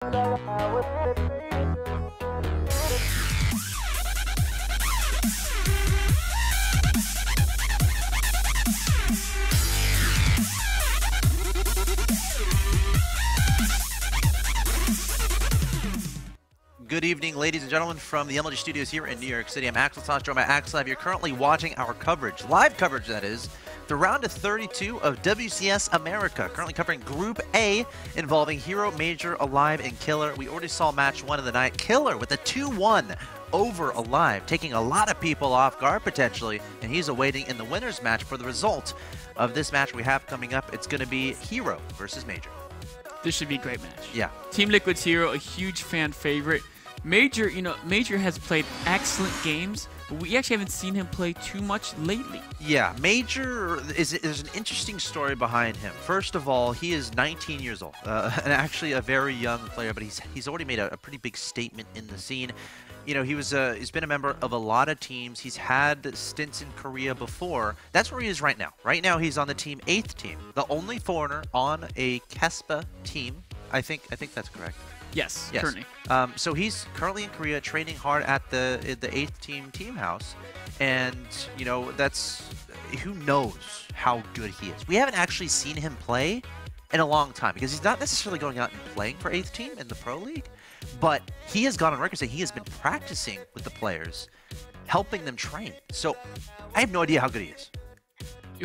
Good evening, ladies and gentlemen, from the MLG studios here in New York City. I'm Axel Tosh, joined by Axel. You're currently watching our coverage, live coverage that is, the round of 32 of WCS America. Currently covering Group A, involving Hero, Major, Alive, and Killer. We already saw match 1 of the night. Killer with a 2-1 over Alive, taking a lot of people off guard potentially, and he's awaiting in the winner's match for the result of this match we have coming up. It's going to be Hero versus Major. This should be a great match. Yeah. Team Liquid's Hero, a huge fan favorite. Major, Major has played excellent games, but we actually haven't seen him play too much lately. Yeah, Major, there's an interesting story behind him. First of all, he is 19 years old, and actually a very young player, but he's already made a pretty big statement in the scene. You know, he's been a member of a lot of teams. He's had stints in Korea before. That's where he is right now. Right now, he's on the team 8th team, the only foreigner on a KESPA team. I think that's correct. Yes, yes. Currently. So he's currently in Korea training hard at the 8th team house, and that's, who knows how good he is. We haven't actually seen him play in a long time because he's not necessarily going out and playing for 8th team in the Pro League, but he has gone on record saying he has been practicing with the players, helping them train. So I have no idea how good he is.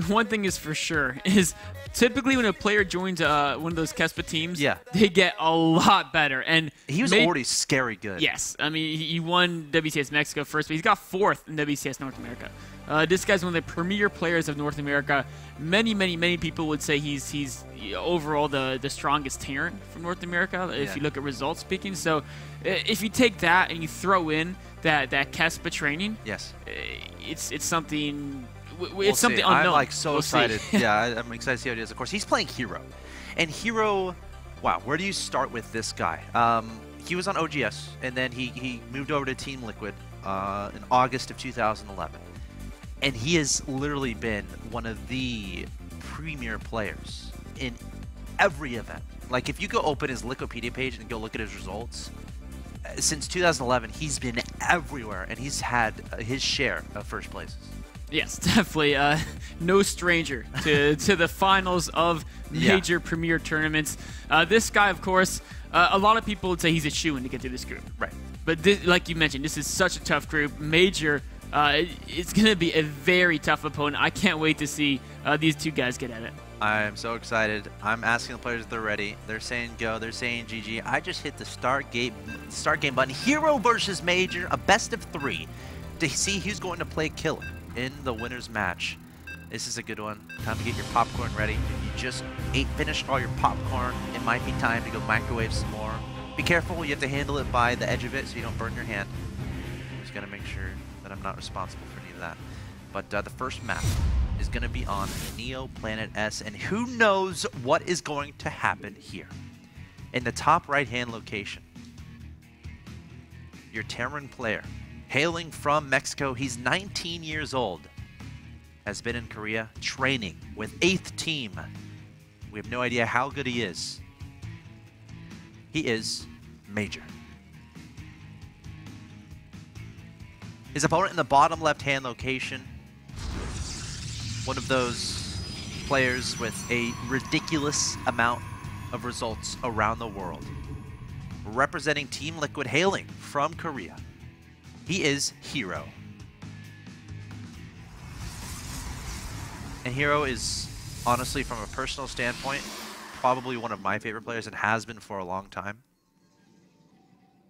One thing is for sure is typically when a player joins one of those KESPA teams, yeah, they get a lot better. And he was already scary good. Yes. I mean, he won WCS Mexico first, but he's got 4th in WCS North America. This guy's one of the premier players of North America. Many people would say he's overall the strongest Terran from North America, if you look at results speaking. So if you take that and you throw in that KESPA training, yes, it's something... It's something unknown. I'm like so excited. See. Yeah, I'm excited to see how it is. Of course, he's playing Hero. And Hero, wow, where do you start with this guy? He was on OGS, and then he moved over to Team Liquid in August of 2011. And he has literally been one of the premier players in every event. Like, if you go open his Liquipedia page and go look at his results, since 2011, he's been everywhere, and he's had his share of first places. Yes, definitely. No stranger to the finals of major premier tournaments. This guy, of course, a lot of people would say he's a shoo-in to get through this group. Right. But this, like you mentioned, this is such a tough group. Major, it's going to be a very tough opponent. I can't wait to see these two guys get at it. I'm so excited. I'm asking the players if they're ready. They're saying go. They're saying GG. I just hit the start game button. Hero versus Major, a best of 3, to see who's going to play Killer in the winner's match. This is a good one. Time to get your popcorn ready. If you just finished all your popcorn, it might be time to go microwave some more. Be careful, you have to handle it by the edge of it so you don't burn your hand. Just gotta make sure that I'm not responsible for any of that. But the first map is gonna be on Neo Planet S, and who knows what is going to happen here. In the top right-hand location, your Terran player, hailing from Mexico, he's 19 years old, has been in Korea training with 8th team. We have no idea how good he is. He is Major. His opponent in the bottom left-hand location, one of those players with a ridiculous amount of results around the world. Representing Team Liquid, hailing from Korea, he is Hero. And Hero is, honestly, from a personal standpoint, probably one of my favorite players and has been for a long time.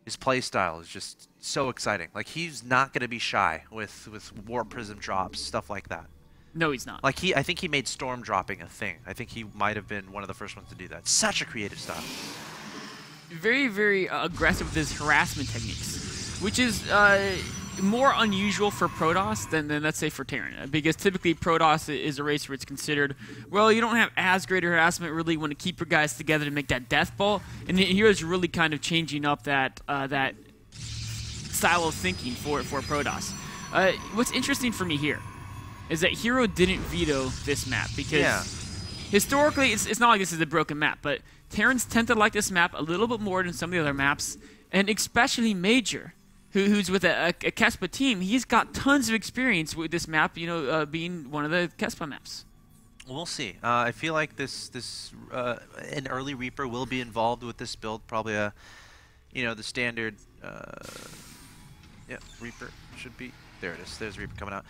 His play style is just so exciting. Like, he's not going to be shy with Warp Prism drops, stuff like that. No, he's not. Like, I think he made Storm dropping a thing. I think he might have been one of the first ones to do that. Such a creative style. Very aggressive with his harassment techniques, which is more unusual for Protoss than let's say for Terran, because typically Protoss is a race where it's considered, well, you don't have as great harassment, really want to keep your guys together to make that death ball, and Hero's really kind of changing up that that style of thinking for Protoss. What's interesting for me here is that Hero didn't veto this map, because historically it's not like this is a broken map, but Terrans tend to like this map a little bit more than some of the other maps, and especially Major, who's with a Kespa team. He's got tons of experience with this map, you know, being one of the Kespa maps. We'll see. I feel like an early Reaper will be involved with this build. Probably the standard. Yeah, Reaper should be. There it is. There's Reaper coming out.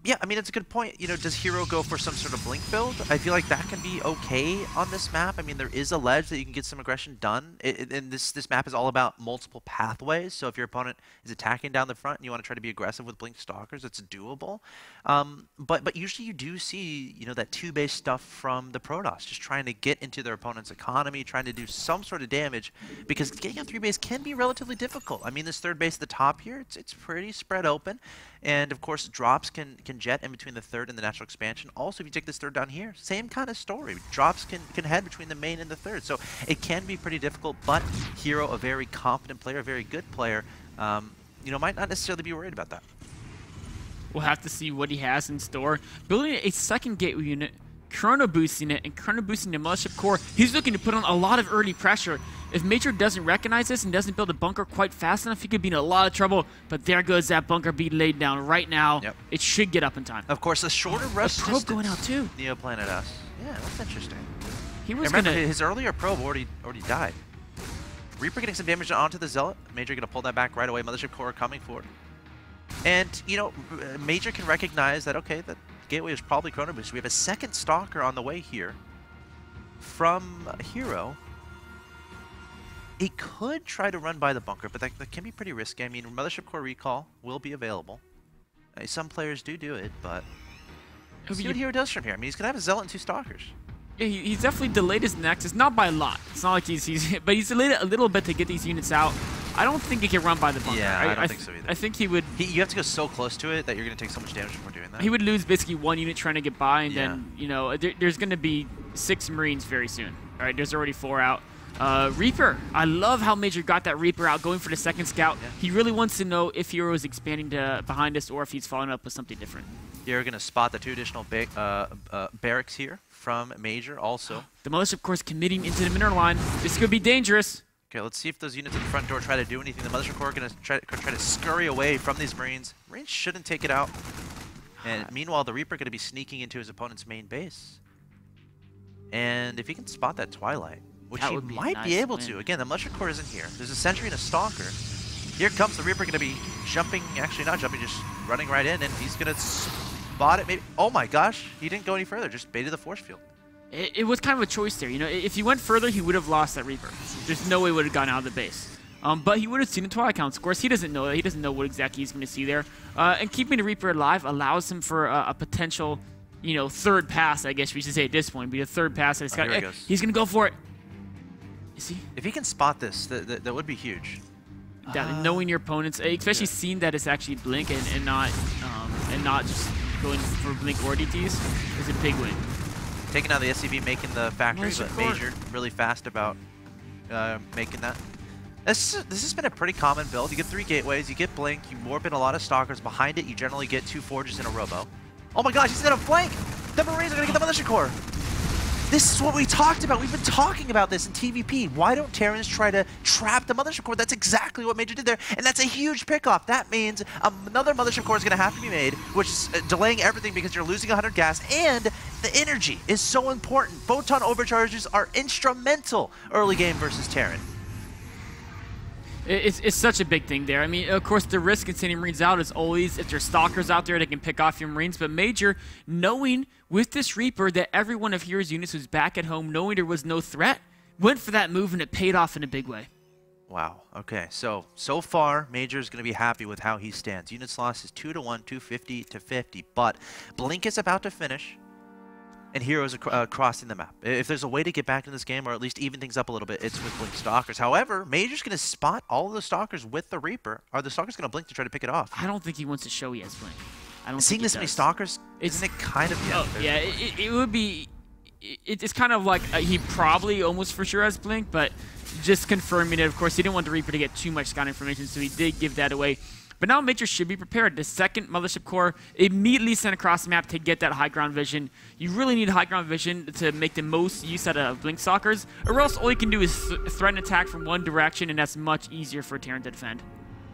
Yeah, I mean, it's a good point. You know, does Hero go for some sort of blink build? I feel like that can be okay on this map. I mean, there is a ledge that you can get some aggression done. And this map is all about multiple pathways. So if your opponent is attacking down the front and you want to try to be aggressive with blink stalkers, it's doable. But usually you do see, you know, that 2-base stuff from the Protoss, just trying to get into their opponent's economy, trying to do some sort of damage, because getting a 3-base can be relatively difficult. I mean, this 3rd base at the top here, it's pretty spread open. And of course, drops can jet in between the 3rd and the natural expansion. Also, if you take this 3rd down here, same kind of story. Drops can head between the main and the 3rd. So it can be pretty difficult, but Hero, a very competent player, a very good player, you know, might not necessarily be worried about that. We'll have to see what he has in store. Building a second gateway unit, chrono boosting it, and chrono boosting the Mothership Core, he's looking to put on a lot of early pressure. If Major doesn't recognize this and doesn't build a bunker quite fast enough, he could be in a lot of trouble. But there goes that bunker being laid down right now. Yep. It should get up in time. Of course, a shorter rest probe distance. going out too. Neoplanet S. Yeah, that's interesting. He was remember, his earlier probe already died. Reaper getting some damage onto the Zealot. Major going to pull that back right away. Mothership Core coming forward. And, you know, Major can recognize that, okay, the gateway is probably chrono boost. We have a second Stalker on the way here from Hero. He could try to run by the bunker, but that can be pretty risky. I mean, Mothership Core recall will be available. Some players do it, but see what Hero does from here. I mean, he's going to have a Zealot and 2 Stalkers. Yeah, he's definitely delayed his Nexus, not by a lot. It's not like but he's delayed it a little bit to get these units out. I don't think he can run by the bunker. Yeah, I don't think so either. I think he would... You have to go so close to it that you're going to take so much damage before doing that. He would lose basically 1 unit trying to get by, and then, you know, there's going to be 6 Marines very soon. All right, there's already 4 out. Reaper. I love how Major got that Reaper out, going for the second scout. Yeah. He really wants to know if Hero is expanding behind us or if he's following up with something different. You're going to spot the 2 additional barracks here from Major also. The Mothership Core is committing into the mineral line. This could be dangerous. Okay, let's see if those units at the front door try to do anything. The Mothership Core are going to try to scurry away from these Marines. Marines shouldn't take it out. And meanwhile, the Reaper going to be sneaking into his opponent's main base. And if he can spot that Twilight, which he might be able to. Again, the Mothership Core isn't here. There's a Sentry and a Stalker. Here comes the Reaper going to be jumping, actually not jumping, just running right in, and he's going to spot it maybe. Oh my gosh, he didn't go any further, just baited the force field. It was kind of a choice there. You know, if he went further, he would have lost that Reaper. There's no way he would have gotten out of the base. But he would have seen the Twilight counts. Of course, he doesn't know that. He doesn't know what exactly he's going to see there. And keeping the Reaper alive allows him for a potential, you know, 3rd pass, I guess we should say at this point. Be a 3rd pass. He's going to go for it. Is he? If he can spot this, that would be huge. Knowing your opponents, especially seeing that it's actually blink and not just going for blink or DTs, is a big win. Taking out the SCV, making the factory, but Major really fast about making that. This has been a pretty common build. You get 3 gateways, you get blink, you warp in a lot of Stalkers. Behind it, you generally get 2 Forges and a Robo. Oh my gosh, he's gonna flank! The Marines are gonna get the Mothership Core! This is what we talked about. We've been talking about this in TVP. Why don't Terrans try to trap the Mothership Core? That's exactly what Major did there, and that's a huge pickoff. That means another Mothership Core is going to have to be made, which is delaying everything because you're losing 100 gas, and the energy is so important. Photon overcharges are instrumental early game versus Terran. It's such a big thing there. I mean, of course, the risk in sending Marines out is always if there's Stalkers out there, they can pick off your Marines. But Major, knowing with this Reaper that every one of Hero's units was back at home, knowing there was no threat, went for that move, and it paid off in a big way. Wow. Okay. So far, Major's going to be happy with how he stands. Units lost is 2-1, 250 to 50. But Blink is about to finish. And Heroes are crossing the map. If there's a way to get back in this game, or at least even things up a little bit, it's with Blink Stalkers. However, Major's going to spot all of the Stalkers with the Reaper. Are the Stalkers going to blink to try to pick it off? I don't think he wants to show he has Blink. I don't Seeing this many Stalkers, isn't it kind of... Yeah, it would be... It's kind of like he probably almost for sure has Blink, but just confirming it. Of course, he didn't want the Reaper to get too much scout information, so he did give that away. But now Major should be prepared. The second Mothership Core immediately sent across the map to get that high ground vision. You really need high ground vision to make the most use out of Blink Stalkers, or else all you can do is threaten attack from one direction, and that's much easier for Terran to defend.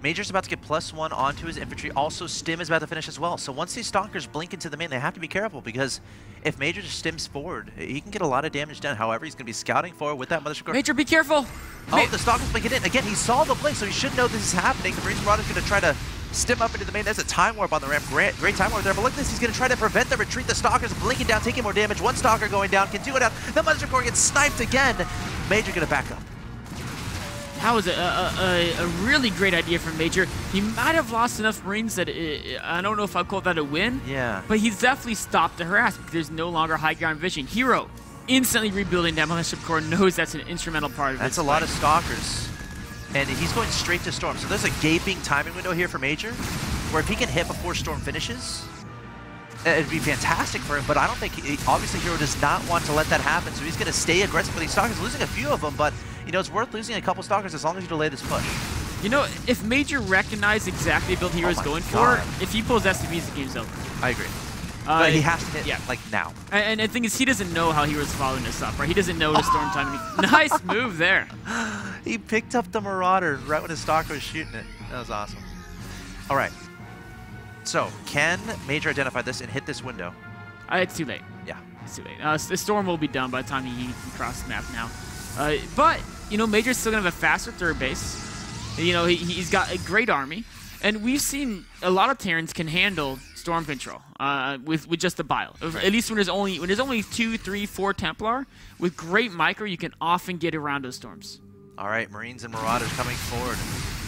Major's about to get +1 onto his infantry. Also, Stim is about to finish as well. So once these Stalkers blink into the main, they have to be careful, because if Major just stims forward, he can get a lot of damage done. However, he's going to be scouting forward with that Mothership Core. Major, be careful! Oh, the Stalker's blinking in. Again, he saw the blink, so he should know this is happening. The Marines Marauder's going to try to stim up into the main. There's a time warp on the ramp. Great time warp there. But look at this. He's going to try to prevent the retreat. The Stalker's blinking down, taking more damage. One Stalker going down, can do it out. The Mothership Core gets sniped again. Major going to back up. That was a really great idea from Major. He might have lost enough Marines that I don't know if I'd call that a win. Yeah. But he's definitely stopped the harass because there's no longer high ground vision. Hero instantly rebuilding that Mothership Core knows that's an instrumental part of it. That's a lot of Stalkers. And he's going straight to Storm. So there's a gaping timing window here for Major, where if he can hit before Storm finishes, it'd be fantastic for him. But I don't think, obviously Hero does not want to let that happen. So he's going to stay aggressive with these Stalkers, losing a few of them, but you know, it's worth losing a couple Stalkers as long as you delay this push. You know, if Major recognized exactly the build Hero's going for, if he pulls SCVs, the game's over. I agree. But he has to hit, like, now. And the thing is, he doesn't know how Hero's following this up, right? He doesn't know the Storm timing. Nice move there. He picked up the Marauder right when his Stalker was shooting it. That was awesome. All right. So, can Major identify this and hit this window? It's too late. Yeah. It's too late. The Storm will be done by the time he can cross the map now. But, you know, Major's still going to have a faster third base. You know, he's got a great army. And we've seen a lot of Terrans can handle Storm Control with just the bile. Right. At least when there's only 2, 3, 4 Templar, with great micro, you can often get around those storms. All right, Marines and Marauders coming forward.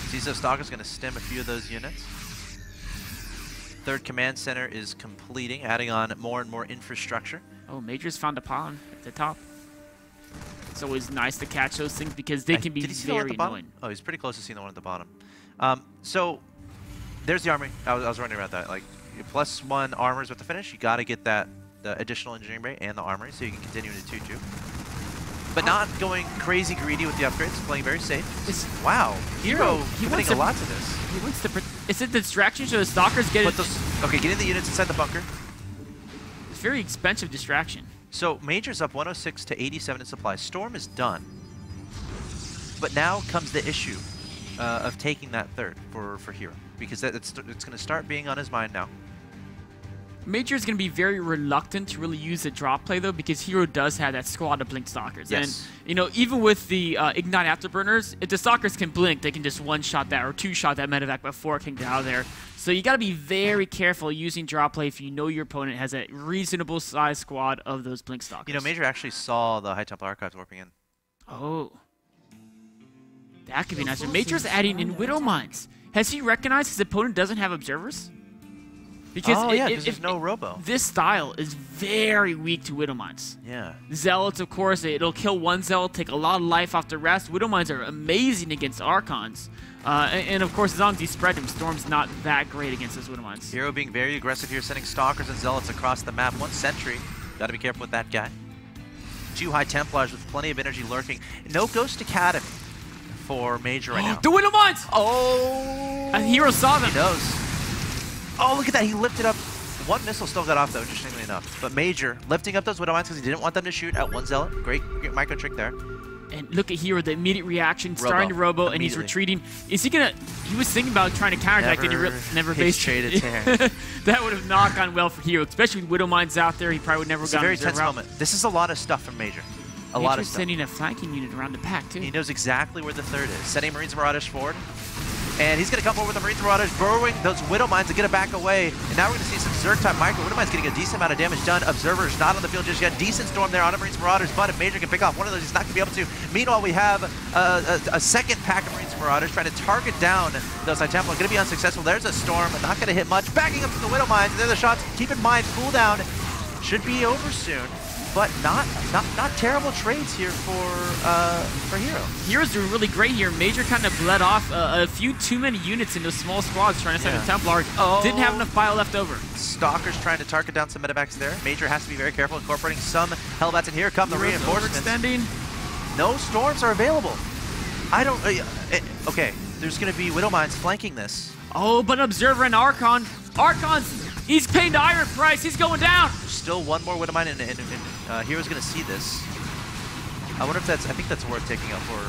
Ciso Stalker's going to stem a few of those units. Third command center is completing, adding on more and more infrastructure. Oh, Major's found a pawn at the top. It's always nice to catch those things because they can be very annoying. Oh, he's pretty close to seeing the one at the bottom. So there's the army. I was wondering about that. Like, +1 armors with the finish. You got to get the additional engineering bay and the armory so you can continue into 2-2. But not going crazy greedy with the upgrades. Playing very safe. Wow, Hero putting a lot to this. He wants to. Is it the distraction so the Stalkers get it? Okay, getting the units inside the bunker. It's very expensive distraction. So Major's up 106 to 87 in supply. Storm is done. But now comes the issue of taking that third for Hero, because it's going to start being on his mind now. Major is going to be very reluctant to really use the drop play, though, because Hero does have that squad of Blink Stalkers. Yes. And, you know, even with the Ignite Afterburners, if the Stalkers can blink, they can just one-shot that or two-shot that medevac before it can get out of there. So you got to be very careful using drop play if you know your opponent has a reasonable size squad of those Blink Stalkers. You know, Major actually saw the High Templar Archives warping in. Oh. That could be nice. Major's adding in Widow Mines. Has he recognized his opponent doesn't have observers? Because there's no robo. This style is very weak to Widow Mines. Yeah. Zealots, of course, it'll kill one Zealot, take a lot of life off the rest. Widow Mines are amazing against Archons. And of course, as long as you spread them, Storm's not that great against those Widow Mines. Hero being very aggressive here, sending Stalkers and Zealots across the map. 1 sentry. Gotta be careful with that guy. 2 High Templars with plenty of energy lurking. No Ghost Academy for Major right now. The Widow Mines! Oh! And Hero saw them. He knows. Oh, look at that. He lifted up. 1 missile still got off, though, interestingly enough. But Major lifting up those Widow Mines because he didn't want them to shoot at 1 Zealot. Great micro trick there. And look at Hero, the immediate reaction, starting to robo, and he's retreating. Is he going to... He was thinking about trying to counterattack, and he never based traded Terran. That would have not gone well for Hero, especially with Widow Mines out there. He probably would never gotten a very tense moment. This is a lot of stuff from Major. A lot of stuff. Sending a flanking unit around the pack, too. He knows exactly where the third is. Sending Marines and Marauders forward. And he's going to come forward with the Marines and Marauders, burrowing those Widow Mines to get it back away. And now we're going to see some Zerg-type micro. Widow Mines getting a decent amount of damage done. Observers not on the field just yet. Decent storm there on the Marines and Marauders, but if Major can pick off one of those, he's not going to be able to. Meanwhile, we have a second pack of Marines and Marauders trying to target down those High Templar. Going to be unsuccessful. There's a storm, but not going to hit much. Backing up to the Widow Mines. And there are the shots. Keep in mind, cooldown should be over soon. But not terrible trades here for Hero. Hero's doing really great here. Major kind of bled off a few too many units in those small squads trying to send a Templar. Didn't have enough bile left over. Stalker's trying to target down some medevacs there. Major has to be very careful, incorporating some Hellbats in here. Come the reinforcements. Extending. No storms are available. I don't... okay, there's going to be Widow Mines flanking this. Oh, but Observer and Archon. He's paying the iron price. He's going down. Still one more Widowmine, and Hero's going to see this. I wonder if that's, I think that's worth taking out for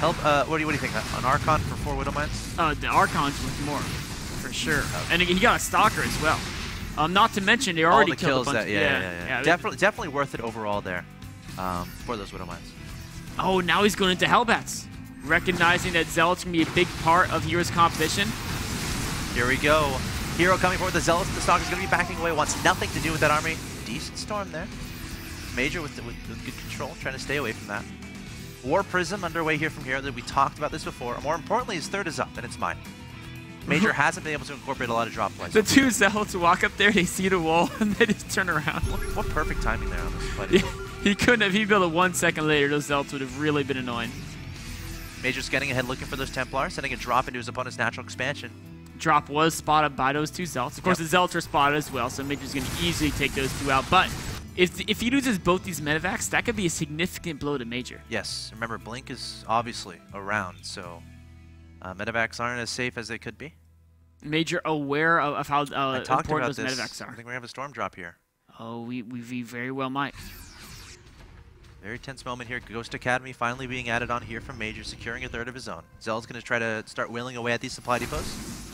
help. What do you think? An Archon for 4 Widowmines? The Archon's worth more, for sure. Okay. And he got a Stalker as well. Not to mention, they already killed a bunch. Yeah. Definitely worth it overall there for those Widowmines. Oh, now he's going into Hellbats. Recognizing that Zealot's going to be a big part of Hero's competition. Here we go. Hero coming forward with the Zealots. The Stalker's going to be backing away. Wants nothing to do with that army. Decent storm there. Major with good control, trying to stay away from that. War Prism underway here from Hero. We talked about this before. More importantly, his third is up, and it's mine. Major hasn't been able to incorporate a lot of drop plays. The 2 Zealots walk up there, they see the wall, and they just turn around. What perfect timing there on this fight. Yeah, he couldn't have. He built it 1 second later. Those Zealots would have really been annoying. Major's getting ahead, looking for those Templars, sending a drop into his opponent's natural expansion. Drop was spotted by those 2 Zealots. Of course, the Zealots are spotted as well, so Major's going to easily take those 2 out. But if he loses both these medevacs, that could be a significant blow to Major. Yes. Remember, Blink is obviously around, so medevacs aren't as safe as they could be. Major aware of how important those medevacs are. I think we're going to have a storm drop here. Oh, we very well might. Very tense moment here. Ghost Academy finally being added on here from Major, securing a third of his own. Zell's going to try to start wheeling away at these supply depots.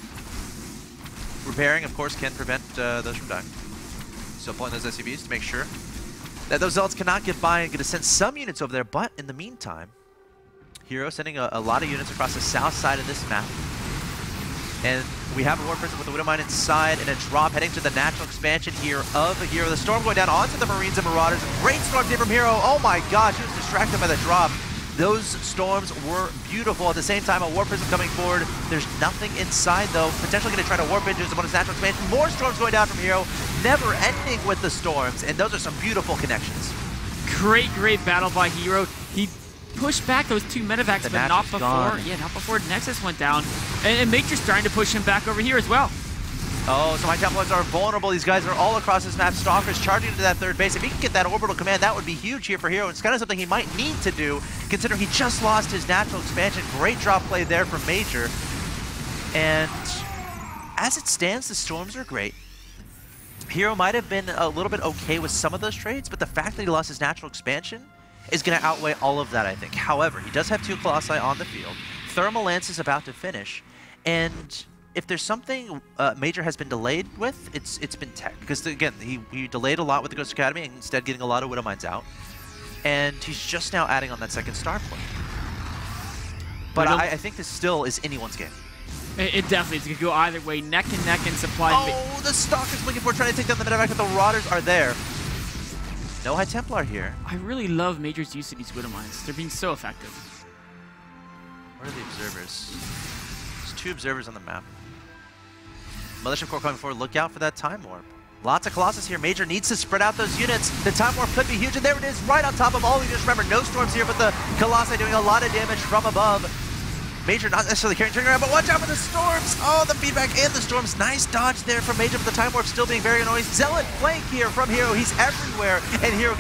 Repairing, of course, can prevent those from dying. So pulling those SCVs to make sure that those Zealots cannot get by and going to send some units over there. But in the meantime, Hero sending a lot of units across the south side of this map. And we have a War Prism with the Widowmine inside and a drop heading to the natural expansion here of the Hero. The storm going down onto the Marines and Marauders. Great storm team from Hero. Oh my gosh, he was distracted by the drop. Those storms were beautiful. At the same time, a War Prism coming forward. There's nothing inside though. Potentially going to try to warp into his opponent's natural expansion. More storms going down from Hero. Never ending with the storms. And those are some beautiful connections. Great battle by Hero. He pushed back those 2 medevacs, but not before. Gone. Yeah, not before Nexus went down. And Major's starting to push him back over here as well. Oh, so my Templars are vulnerable. These guys are all across this map. Stalker's charging into that third base. If he can get that orbital command, that would be huge here for Hero. It's kind of something he might need to do, considering he just lost his natural expansion. Great drop play there from Major. And as it stands, the storms are great. Hero might have been a little bit okay with some of those trades, but the fact that he lost his natural expansion is going to outweigh all of that, I think. However, he does have 2 Colossi on the field. Thermal Lance is about to finish, and if there's something Major has been delayed with, it's been tech. Because again, he delayed a lot with the Ghost Academy and instead getting a lot of Widowmines out. And he's just now adding on that second star play. But I think this still is anyone's game. It definitely is going to go either way, neck and neck in supply. Oh, the Stalker's looking for trying to take down the medevac, but the Marauders are there. No High Templar here. I really love Major's use of these Widowmines. They're being so effective. Where are the observers? There's 2 observers on the map. Mothership Core coming forward. Look out for that Time Warp. Lots of Colossus here. Major needs to spread out those units. The Time Warp could be huge, and there it is, right on top of all of you. Just remember, no storms here, but the Colossi doing a lot of damage from above. Major not necessarily carrying turning around, but watch out for the storms! Oh, the feedback and the storms. Nice dodge there from Major, but the Time Warp still being very annoying. Zealot flank here from Hero. He's everywhere, and Hero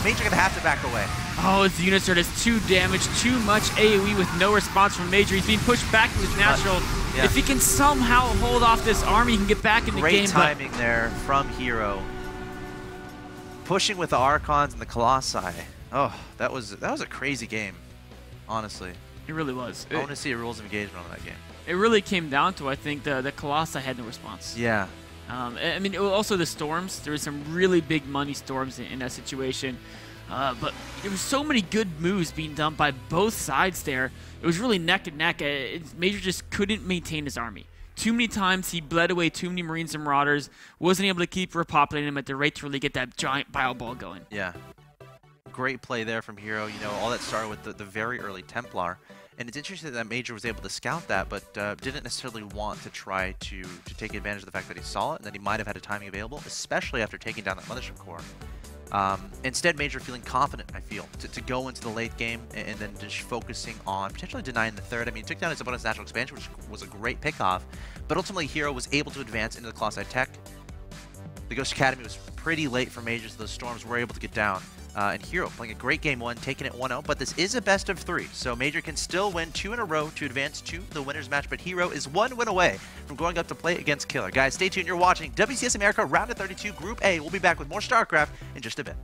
Major gonna have to back away. Oh, his units are just too damaged, too much AoE with no response from Major. He's being pushed back to his natural. Yeah. If he can somehow hold off this army, he can get back in the game. Great timing there from Hero. Pushing with the Archons and the Colossi. Oh, that was a crazy game, honestly. It really was. I want to see a rules of engagement on that game. It really came down to, I think, the Colossi had no response. Yeah. I mean, also the storms. There were some really big money storms in that situation. But there were so many good moves being done by both sides there. It was really neck and neck. Major just couldn't maintain his army. Too many times he bled away too many Marines and Marauders. Wasn't able to keep repopulating them at the rate to really get that giant bio ball going. Yeah. Great play there from Hero. You know, all that started with the very early Templar. And it's interesting that Major was able to scout that, but didn't necessarily want to try to take advantage of the fact that he saw it and that he might have had a timing available, especially after taking down that Mothership Core. Instead, Major feeling confident, I feel, to go into the late game and then just focusing on potentially denying the third. I mean, he took down his opponent's natural expansion, which was a great pickoff, but ultimately Hero was able to advance into the Colossi Tech. The Ghost Academy was pretty late for Major, so those storms were able to get down. And Hero playing a great game 1, taking it 1-0, but this is a best of 3, so Major can still win 2 in a row to advance to the winner's match, but Hero is 1 win away from going up to play against Killer. Guys, stay tuned. You're watching WCS America Round of 32 Group A. We'll be back with more StarCraft in just a bit.